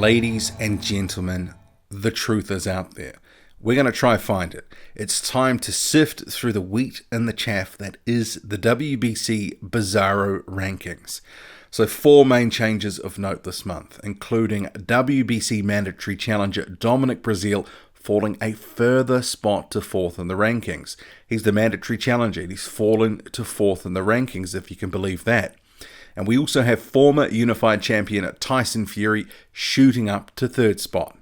Ladies and gentlemen, the truth is out there. We're going to try find it. It's time to sift through the wheat and the chaff that is the WBC Bizarro rankings. So 4 main changes of note this month, including WBC mandatory challenger Dominic Breazeale falling a further spot to 4th in the rankings. He's the mandatory challenger. He's fallen to 4th in the rankings, if you can believe that. And we also have former unified champion Tyson Fury shooting up to 3rd spot.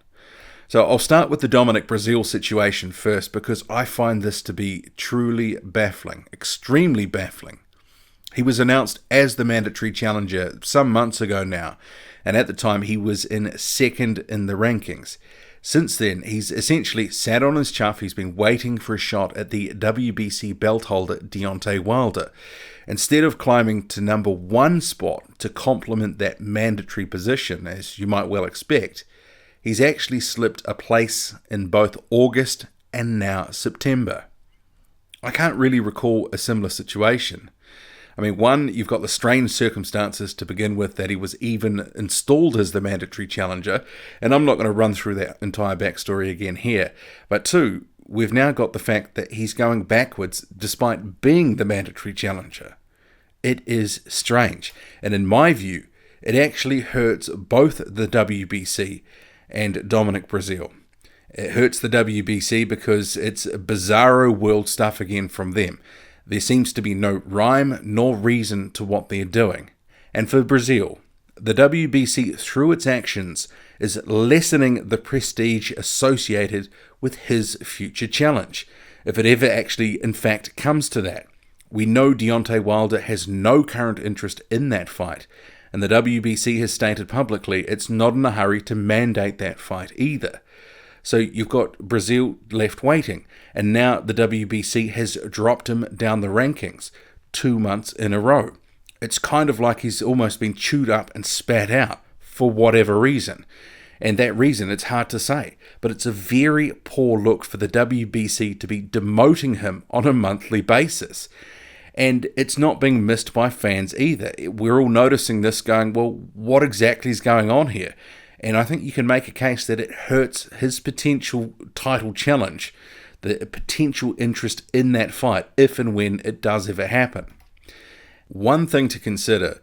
So I'll start with the Dominic Breazeale situation first, because I find this to be truly baffling, extremely baffling. He was announced as the mandatory challenger some months ago now, and at the time he was in 2nd in the rankings. Since then, he's essentially sat on his chuff. He's been waiting for a shot at the WBC belt holder Deontay Wilder. Instead of climbing to number 1 spot to complement that mandatory position, as you might well expect, he's actually slipped a place in both August and now September. I can't really recall a similar situation. I mean, one, you've got the strange circumstances to begin with that he was even installed as the mandatory challenger, and I'm not going to run through that entire backstory again here. But 2, we've now got the fact that he's going backwards despite being the mandatory challenger. It is strange, and in my view, it actually hurts both the WBC and Dominic Breazeale. It hurts the WBC because it's bizarro world stuff again from them. There seems to be no rhyme nor reason to what they're doing. And for Breazeale, the WBC, through its actions, is lessening the prestige associated with his future challenge, if it ever actually, in fact, comes to that. We know Deontay Wilder has no current interest in that fight, and the WBC has stated publicly it's not in a hurry to mandate that fight either. So you've got Breazeale left waiting, and now the WBC has dropped him down the rankings 2 months in a row. It's kind of like he's almost been chewed up and spat out for whatever reason. And that reason, it's hard to say, but it's a very poor look for the WBC to be demoting him on a monthly basis. And it's not being missed by fans either. We're all noticing this going, well, what exactly is going on here? And I think you can make a case that it hurts his potential title challenge, the potential interest in that fight, if and when it does ever happen. One thing to consider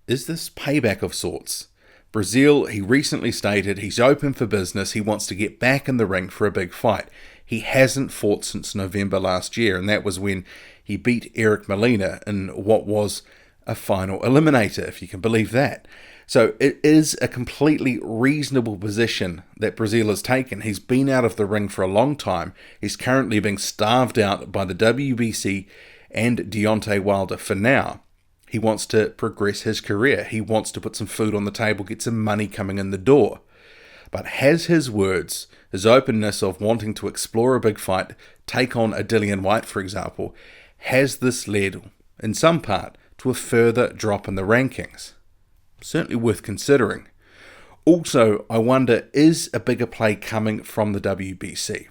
is this payback of sorts. Breazeale, he recently stated he's open for business. He wants to get back in the ring for a big fight. He hasn't fought since November last year, and that was when he beat Eric Molina in what was a final eliminator, if you can believe that. So it is a completely reasonable position that Breazeale has taken. He's been out of the ring for a long time. He's currently being starved out by the WBC and Deontay Wilder for now. He wants to progress his career. He wants to put some food on the table, get some money coming in the door. But has his words, his openness of wanting to explore a big fight, take on a Dillion White, for example, has this led, in some part, to a further drop in the rankings? Certainly worth considering. Also, I wonder, is a bigger play coming from the WBC?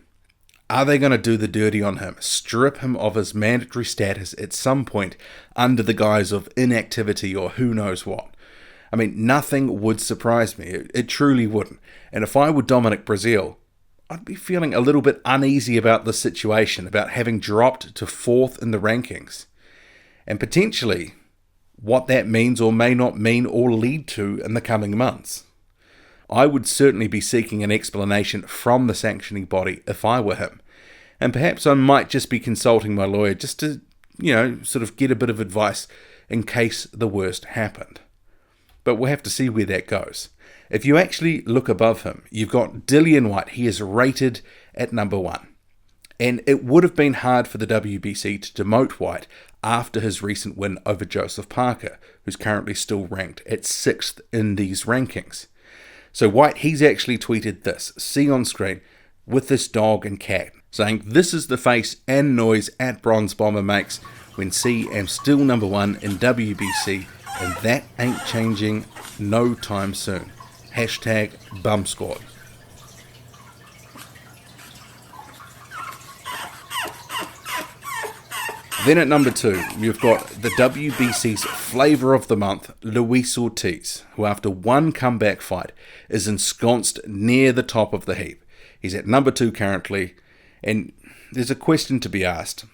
Are they going to do the dirty on him, strip him of his mandatory status at some point under the guise of inactivity or who knows what? I mean, nothing would surprise me. It truly wouldn't. And if I were Dominic Breazeale, I'd be feeling a little bit uneasy about the situation, about having dropped to 4th in the rankings. And potentially what that means or may not mean or lead to in the coming months. I would certainly be seeking an explanation from the sanctioning body if I were him. And perhaps I might just be consulting my lawyer just to, sort of get a bit of advice in case the worst happened. But we'll have to see where that goes. If you actually look above him, you've got Dillion White. He is rated at number 1. And it would have been hard for the WBC to demote White after his recent win over Joseph Parker, who's currently still ranked at 6th in these rankings. So White, he's actually tweeted this, see on screen, with this dog and cat, saying, "This is the face and noise at Bronze Bomber makes when C am still number 1 in WBC, and that ain't changing no time soon. Hashtag Bum Squad." Then at number 2, you've got the WBC's flavour of the month, Luis Ortiz, who after one comeback fight is ensconced near the top of the heap. He's at number 2 currently, and there's a question to be asked.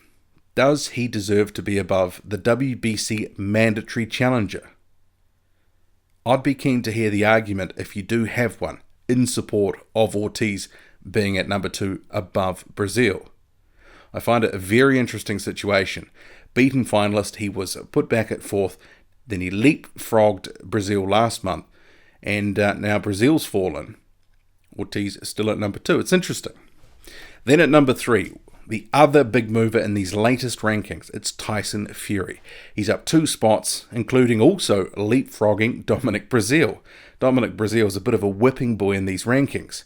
Does he deserve to be above the WBC mandatory challenger? I'd be keen to hear the argument, if you do have one, in support of Ortiz being at number 2 above Breazeale. I find it a very interesting situation. Beaten finalist, he was put back at 4th, then he leapfrogged Breazeale last month, and now Breazeale's fallen. Ortiz is still at number 2. It's interesting. Then at number 3, the other big mover in these latest rankings, it's Tyson Fury. He's up 2 spots, including also leapfrogging Dominic Breazeale. Dominic Breazeale is a bit of a whipping boy in these rankings.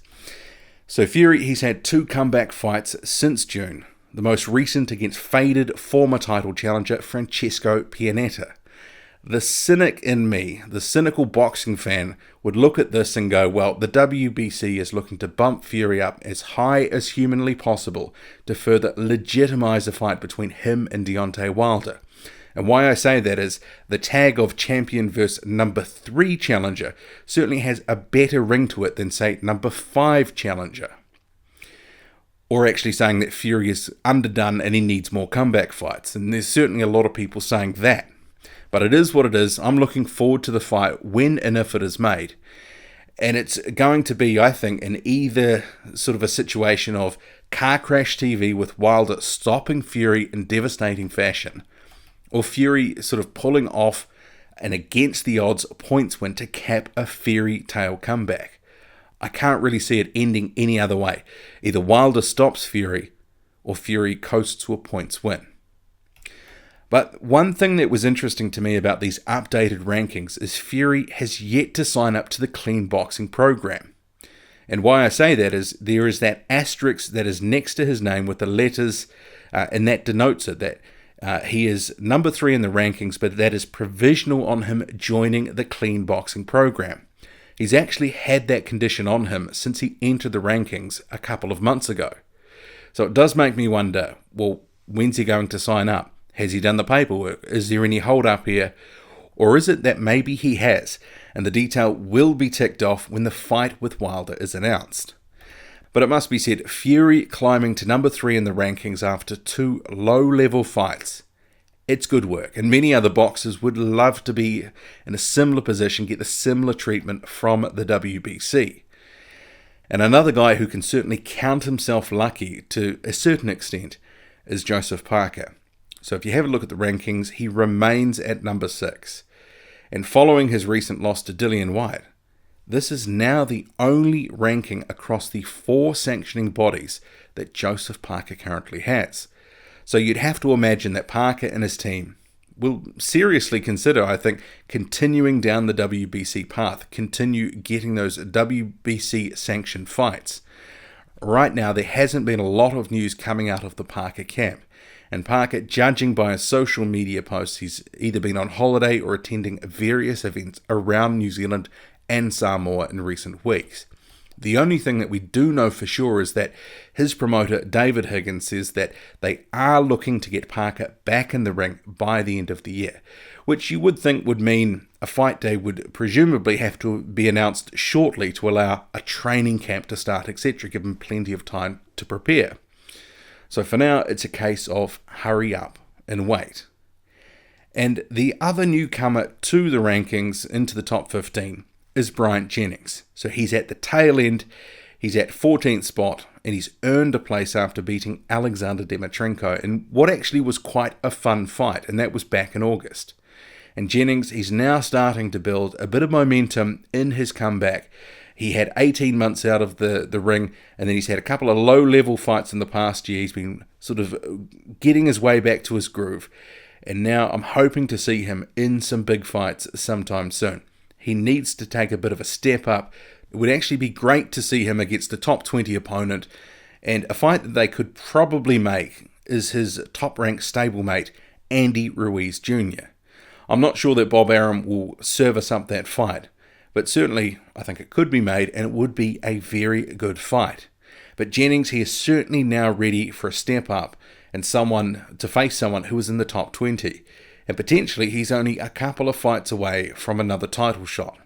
So Fury, he's had 2 comeback fights since June. The most recent against faded former title challenger Francesco Pianetta. The cynic in me, the cynical boxing fan, would look at this and go, well, the WBC is looking to bump Fury up as high as humanly possible to further legitimize a fight between him and Deontay Wilder. And why I say that is the tag of champion versus number 3 challenger certainly has a better ring to it than, say, number 5 challenger. Or actually saying that Fury is underdone and he needs more comeback fights. And there's certainly a lot of people saying that. But it is what it is. I'm looking forward to the fight when and if it is made. And it's going to be, I think, in either sort of a situation of car crash TV with Wilder stopping Fury in devastating fashion, or Fury sort of pulling off an against the odds points win to cap a fairy tale comeback. I can't really see it ending any other way. Either Wilder stops Fury, or Fury coasts to a points win. But one thing that was interesting to me about these updated rankings is Fury has yet to sign up to the clean boxing program. And why I say that is there is that asterisk that is next to his name with the letters, and that denotes it, that he is number 3 in the rankings, but that is provisional on him joining the clean boxing program. He's actually had that condition on him since he entered the rankings a couple of months ago. So it does make me wonder, well, when's he going to sign up? Has he done the paperwork? Is there any hold up here? Or is it that maybe he has, and the detail will be ticked off when the fight with Wilder is announced? But it must be said, Fury climbing to number 3 in the rankings after 2 low-level fights. It's good work, and many other boxers would love to be in a similar position, get the similar treatment from the WBC. And another guy who can certainly count himself lucky to a certain extent is Joseph Parker. So if you have a look at the rankings, he remains at number 6. And following his recent loss to Dillion White, this is now the only ranking across the 4 sanctioning bodies that Joseph Parker currently has. So you'd have to imagine that Parker and his team will seriously consider, I think, continuing down the WBC path, continue getting those WBC sanctioned fights. Right now, there hasn't been a lot of news coming out of the Parker camp. And Parker, judging by his social media posts, he's either been on holiday or attending various events around New Zealand and Samoa in recent weeks. The only thing that we do know for sure is that his promoter, David Higgins, says that they are looking to get Parker back in the ring by the end of the year, which you would think would mean a fight day would presumably have to be announced shortly to allow a training camp to start, etc., give him plenty of time to prepare. So for now, it's a case of hurry up and wait. And the other newcomer to the rankings into the top 15 is Bryant Jennings. So he's at the tail end, he's at 14th spot, and he's earned a place after beating Alexander Demetrenko in what actually was quite a fun fight, and that was back in August. And Jennings, he's now starting to build a bit of momentum in his comeback. He had 18 months out of the ring, and then he's had a couple of low-level fights in the past year. He's been sort of getting his way back to his groove, and now I'm hoping to see him in some big fights sometime soon. He needs to take a bit of a step up. It would actually be great to see him against a top 20 opponent, and a fight that they could probably make is his top-ranked stablemate, Andy Ruiz Jr. I'm not sure that Bob Arum will service up that fight, but certainly I think it could be made, and it would be a very good fight. But Jennings, he is certainly now ready for a step up, and someone to face someone who is in the top 20. And potentially he's only a couple of fights away from another title shot.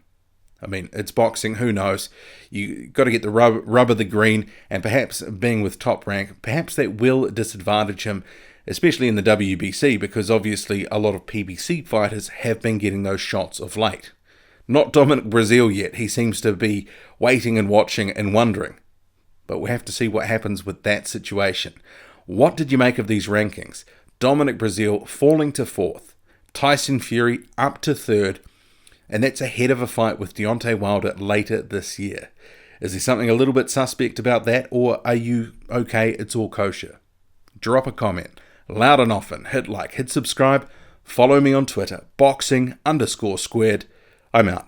I mean, it's boxing, who knows? You got to get the rub of the green, and perhaps being with Top Rank, perhaps that will disadvantage him, especially in the WBC, because obviously a lot of PBC fighters have been getting those shots of late. Not Dominic Breazeale yet. He seems to be waiting and watching and wondering. But we'll have to see what happens with that situation. What did you make of these rankings? Dominic Breazeale falling to 4th. Tyson Fury up to 3rd. And that's ahead of a fight with Deontay Wilder later this year. Is there something a little bit suspect about that, or are you okay, it's all kosher? Drop a comment. Loud and often. Hit like, hit subscribe. Follow me on Twitter. Boxing_squared. I'm out.